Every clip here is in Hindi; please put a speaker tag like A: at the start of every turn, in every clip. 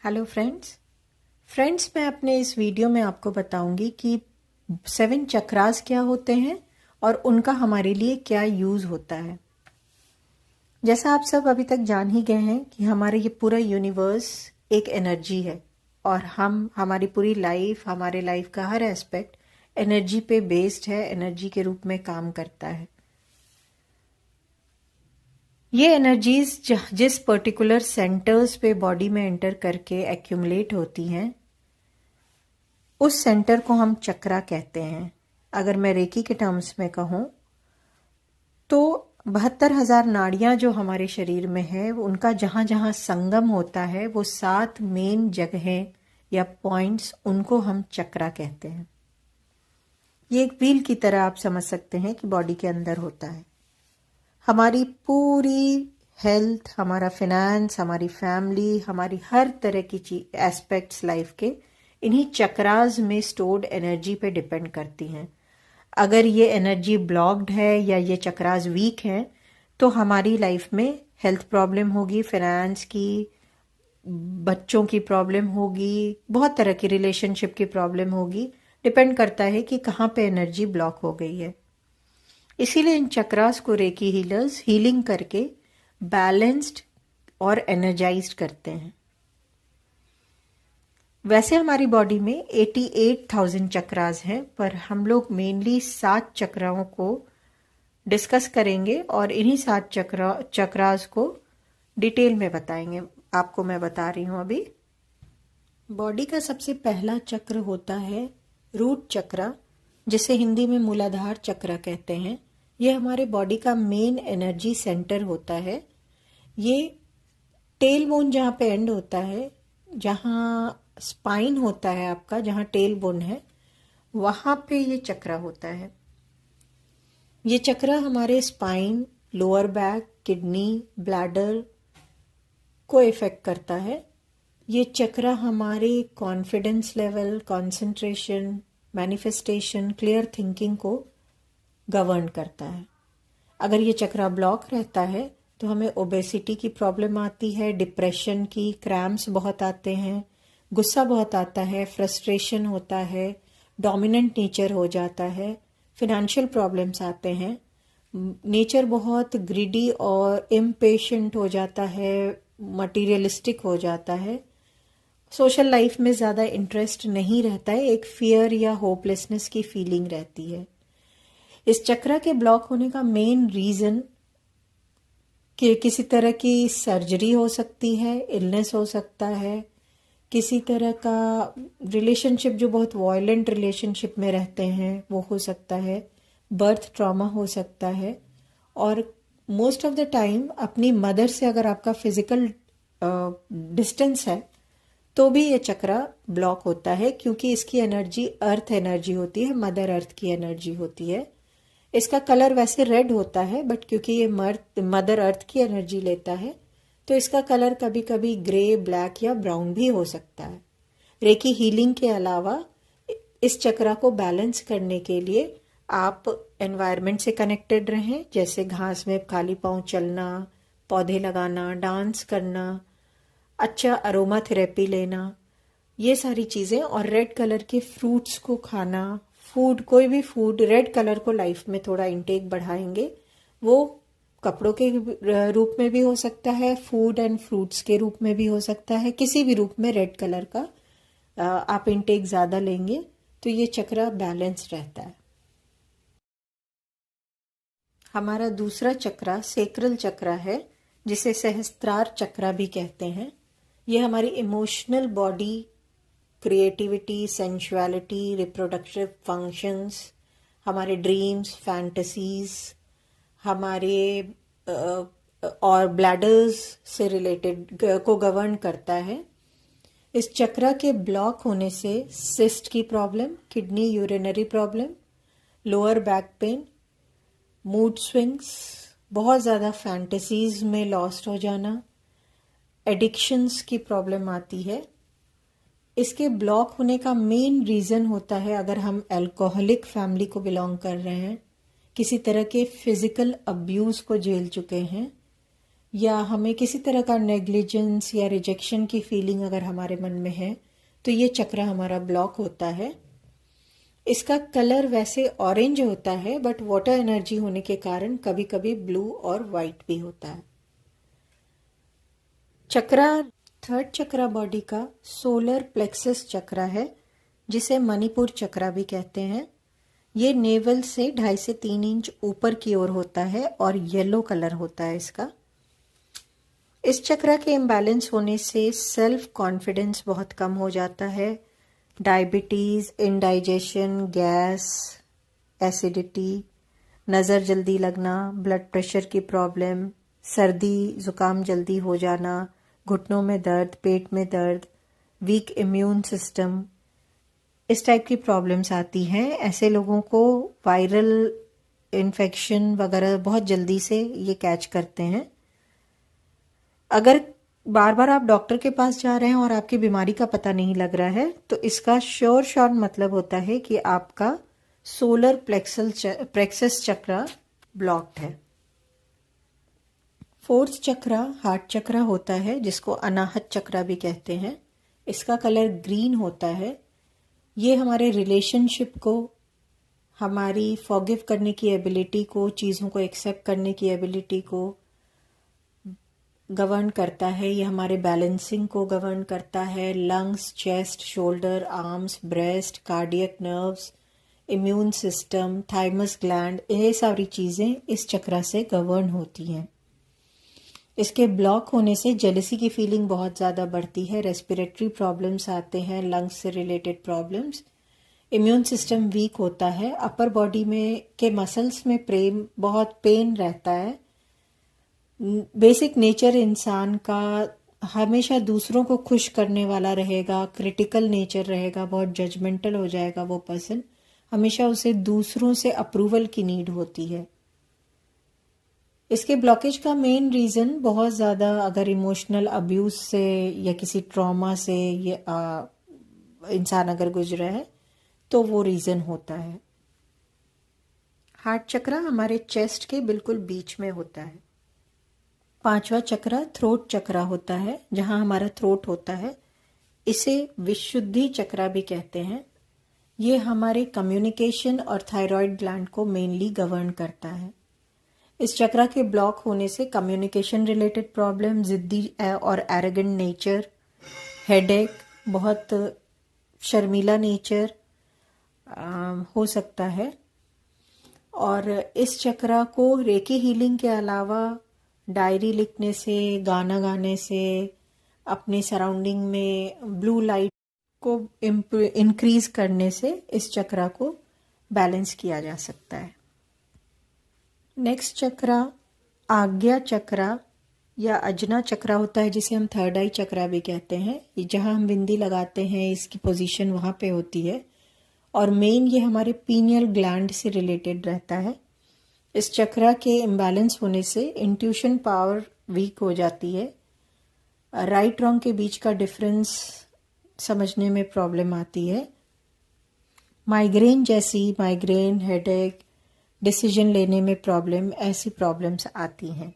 A: हेलो फ्रेंड्स मैं अपने इस वीडियो में आपको बताऊंगी कि 7 चक्रास क्या होते हैं और उनका हमारे लिए क्या यूज़ होता है। जैसा आप सब अभी तक जान ही गए हैं कि हमारे ये पूरा यूनिवर्स एक एनर्जी है और हमारी पूरी लाइफ, हमारे लाइफ का हर एस्पेक्ट एनर्जी पे बेस्ड है, एनर्जी के रूप में काम करता है। ये एनर्जीज जिस पर्टिकुलर सेंटर्स पे बॉडी में एंटर करके एक्यूमुलेट होती हैं, उस सेंटर को हम चक्रा कहते हैं। अगर मैं रेकी के टर्म्स में कहूँ तो 72,000 नाड़ियाँ जो हमारे शरीर में है, उनका जहाँ जहाँ संगम होता है, वो 7 मेन जगहें या पॉइंट्स, उनको हम चक्रा कहते हैं। ये एक व्हील की तरह आप समझ सकते हैं कि बॉडी के अंदर होता है। हमारी पूरी हेल्थ, हमारा फिनेंस, हमारी फैमिली, हमारी हर तरह की एस्पेक्ट्स लाइफ के इन्हीं चक्रास में स्टोर्ड एनर्जी पे डिपेंड करती हैं। अगर ये एनर्जी ब्लॉक्ड है या ये चक्रास वीक हैं तो हमारी लाइफ में हेल्थ प्रॉब्लम होगी, फिनेंस की, बच्चों की प्रॉब्लम होगी, बहुत तरह की रिलेशनशिप की प्रॉब्लम होगी। डिपेंड करता है कि कहाँ पे एनर्जी ब्लॉक हो गई है। इसीलिए इन चक्रास को रेकी हीलर्स हीलिंग करके बैलेंस्ड और एनर्जाइज्ड करते हैं। वैसे हमारी बॉडी में 88,000 चक्रास हैं, पर हम लोग मेनली 7 चक्राओं को डिस्कस करेंगे और इन्हीं 7 चक्रास को डिटेल में बताएंगे। आपको मैं बता रही हूँ अभी। बॉडी का सबसे पहला चक्र होता है रूट चक्रा, जिसे हिंदी में मूलाधार चक्र कहते हैं। ये हमारे बॉडी का मेन एनर्जी सेंटर होता है। ये टेल बोन जहाँ पे एंड होता है, जहाँ स्पाइन होता है आपका, जहाँ टेल बोन है, वहाँ पे ये चक्रा होता है। ये चक्रा हमारे spine, lower back, kidney, bladder को इफेक्ट करता है। ये चक्रा हमारे confidence level, concentration, manifestation, clear thinking को गवर्न करता है। अगर ये चक्रा ब्लॉक रहता है तो हमें ओबेसिटी की प्रॉब्लम आती है, डिप्रेशन की, क्रैम्प्स बहुत आते हैं, गुस्सा बहुत आता है, फ्रस्ट्रेशन होता है, डोमिनेंट नेचर हो जाता है, फिनेंशियल प्रॉब्लम्स आते हैं, नेचर बहुत ग्रीडी और इम्पेशेंट हो जाता है, मटीरियलिस्टिक हो जाता है, सोशल लाइफ में ज़्यादा इंटरेस्ट नहीं रहता है, एक फियर या होपलेसनेस की फीलिंग रहती है। इस चक्र के ब्लॉक होने का मेन रीज़न कि किसी तरह की सर्जरी हो सकती है, इलनेस हो सकता है, किसी तरह का रिलेशनशिप जो बहुत वायलेंट रिलेशनशिप में रहते हैं वो हो सकता है, बर्थ ट्रॉमा हो सकता है, और मोस्ट ऑफ द टाइम अपनी मदर से अगर आपका फिजिकल डिस्टेंस है तो भी ये चक्रा ब्लॉक होता है, क्योंकि इसकी एनर्जी अर्थ एनर्जी होती है, मदर अर्थ की एनर्जी होती है। इसका कलर वैसे रेड होता है, बट क्योंकि ये मदर अर्थ की एनर्जी लेता है तो इसका कलर कभी कभी ग्रे, ब्लैक या ब्राउन भी हो सकता है। रेकी हीलिंग के अलावा इस चक्रा को बैलेंस करने के लिए आप एनवायरनमेंट से कनेक्टेड रहें, जैसे घास में खाली पांव चलना, पौधे लगाना, डांस करना, अच्छा अरोमा थेरेपी लेना, ये सारी चीज़ें, और रेड कलर के फ्रूट्स को खाना, कोई भी फूड रेड कलर को लाइफ में थोड़ा इंटेक बढ़ाएंगे। वो कपड़ों के रूप में भी हो सकता है, फूड एंड फ्रूट्स के रूप में भी हो सकता है, किसी भी रूप में रेड कलर का आप इंटेक ज़्यादा लेंगे तो ये चक्रा बैलेंस रहता है। हमारा दूसरा चक्रा सेक्रल चक्रा है, जिसे सहस्त्रार चक्रा भी कहते हैं। ये हमारी emotional body, creativity, sensuality, reproductive functions, हमारे ड्रीम्स, फैंटेसीज, हमारे और ब्लैडर्स से रिलेटेड को गवर्न करता है। इस चक्रा के ब्लॉक होने से सिस्ट की problem, kidney urinary problem, lower back pain, mood swings, बहुत ज़्यादा फैंटेसीज में लॉस्ट हो जाना, एडिक्शंस की प्रॉब्लम आती है। इसके ब्लॉक होने का मेन रीज़न होता है, अगर हम अल्कोहलिक फैमिली को बिलोंग कर रहे हैं, किसी तरह के फिजिकल अब्यूज़ को झेल चुके हैं, या हमें किसी तरह का नेग्लिजेंस या रिजेक्शन की फीलिंग अगर हमारे मन में है तो ये चक्रा हमारा ब्लॉक होता है। इसका कलर वैसे ऑरेंज होता है, बट वाटर एनर्जी होने के कारण कभी कभी ब्लू और वाइट भी होता है। चक्रा, थर्ड चक्रा बॉडी का सोलर प्लेक्सस चक्रा है, जिसे मणिपुर चक्रा भी कहते हैं। ये नेवल से 2.5 से 3 इंच ऊपर की ओर होता है और येलो कलर होता है इसका। इस चक्रा के इम्बैलेंस होने से सेल्फ कॉन्फिडेंस बहुत कम हो जाता है। डायबिटीज़, इंडाइजेशन, गैस, एसिडिटी, नज़र जल्दी लगना, ब्लड प्रेशर की प्रॉब्लम, सर्दी ज़ुकाम जल्दी हो जाना, घुटनों में दर्द, पेट में दर्द, वीक इम्यून सिस्टम, इस टाइप की प्रॉब्लम्स आती हैं। ऐसे लोगों को वायरल इन्फेक्शन वगैरह बहुत जल्दी से ये कैच करते हैं। अगर बार बार आप डॉक्टर के पास जा रहे हैं और आपकी बीमारी का पता नहीं लग रहा है, तो इसका श्योर शॉट मतलब होता है कि आपका सोलर प्लेक्सस चक्रा ब्लॉक्ड है। फोर्थ चक्रा हार्ट चक्रा होता है, जिसको अनाहत चक्रा भी कहते हैं। इसका कलर ग्रीन होता है। ये हमारे रिलेशनशिप को, हमारी फॉरगिव करने की एबिलिटी को, चीज़ों को एक्सेप्ट करने की एबिलिटी को गवर्न करता है। ये हमारे बैलेंसिंग को गवर्न करता है। Lungs, chest, shoulder, arms, breast, cardiac nerves, immune system, thymus gland, ये सारी चीज़ें इस चक्रा से गवर्न होती हैं। इसके ब्लॉक होने से जेलसी की फीलिंग बहुत ज़्यादा बढ़ती है, रेस्पिरेटरी प्रॉब्लम्स आते हैं, लंग्स से related problems, immune system weak होता है, अपर बॉडी में के मसल्स में बहुत पेन रहता है। बेसिक नेचर इंसान का हमेशा दूसरों को खुश करने वाला रहेगा, क्रिटिकल नेचर रहेगा, बहुत जजमेंटल हो जाएगा वो पर्सन, हमेशा उसे दूसरों से अप्रूवल की नीड होती है। इसके ब्लॉकेज का मेन रीज़न बहुत ज़्यादा अगर इमोशनल अब्यूज से या किसी ट्रॉमा से ये इंसान अगर गुजरा है तो वो रीज़न होता है। हार्ट चक्रा हमारे चेस्ट के बिल्कुल बीच में होता है। पांचवा चक्रा थ्रोट चक्रा होता है, जहाँ हमारा थ्रोट होता है। इसे विशुद्धि चक्रा भी कहते हैं। ये हमारे कम्युनिकेशन और थायराइड ग्लैंड को मेनली गवर्न करता है। इस चक्रा के ब्लॉक होने से कम्युनिकेशन रिलेटेड प्रॉब्लम, जिद्दी और एरोगेंट नेचर, हेडेक, बहुत शर्मीला नेचर हो सकता है। और इस चक्रा को रेकी हीलिंग के अलावा डायरी लिखने से, गाना गाने से, अपने सराउंडिंग में ब्लू लाइट को इंक्रीज करने से इस चक्रा को बैलेंस किया जा सकता है। नेक्स्ट चक्रा आज्ञा चक्रा या अजना चक्रा होता है, जिसे हम थर्ड आई चक्रा भी कहते हैं। ये जहाँ हम बिंदी लगाते हैं, इसकी पोजीशन वहाँ पे होती है और मेन ये हमारे पीनियल ग्लैंड से रिलेटेड रहता है। इस चक्रा के इम्बैलेंस होने से इंट्यूशन पावर वीक हो जाती है, राइट रॉन्ग के बीच का डिफरेंस समझने में प्रॉब्लम आती है, माइग्रेन जैसी, माइग्रेन, हेडेक, डिसीजन लेने में प्रॉब्लम, ऐसी प्रॉब्लम्स आती हैं।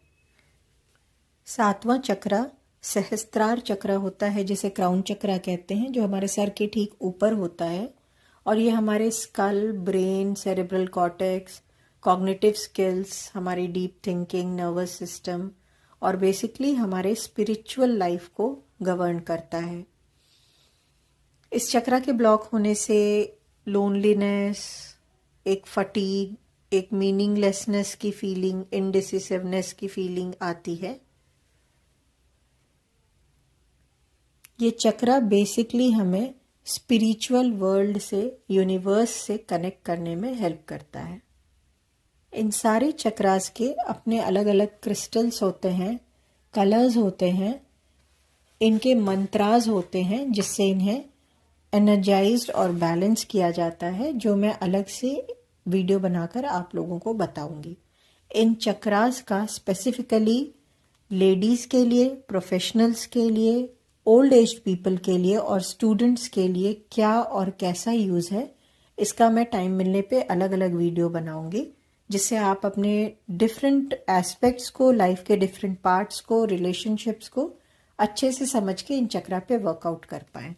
A: सातवां चक्रा सहस्त्रार चक्रा होता है, जिसे क्राउन चक्रा कहते हैं, जो हमारे सर के ठीक ऊपर होता है और ये हमारे skull, brain, cerebral cortex, cognitive skills, हमारी डीप थिंकिंग, नर्वस सिस्टम और बेसिकली हमारे स्पिरिचुअल लाइफ को गवर्न करता है। इस चक्रा के ब्लॉक होने से लोनलीनेस, एक फटीग, एक मीनिंगलेसनेस की फीलिंग, इनडिसिसिवनेस की फीलिंग आती है। ये चक्रा बेसिकली हमें स्पिरिचुअल वर्ल्ड से, यूनिवर्स से कनेक्ट करने में हेल्प करता है। इन सारे चक्रास के अपने अलग अलग क्रिस्टल्स होते हैं, कलर्स होते हैं, इनके मंत्रास होते हैं, जिससे इन्हें एनर्जाइज्ड और बैलेंस किया जाता है, जो मैं अलग से वीडियो बनाकर आप लोगों को बताऊंगी। इन चक्रास का स्पेसिफिकली लेडीज़ के लिए, प्रोफेशनल्स के लिए, ओल्ड एज पीपल के लिए और स्टूडेंट्स के लिए क्या और कैसा यूज़ है, इसका मैं टाइम मिलने पे अलग अलग वीडियो बनाऊंगी, जिससे आप अपने डिफरेंट एस्पेक्ट्स को, लाइफ के डिफरेंट पार्ट्स को, रिलेशनशिप्स को अच्छे से समझ के इन चक्रा पे वर्कआउट कर पाएं।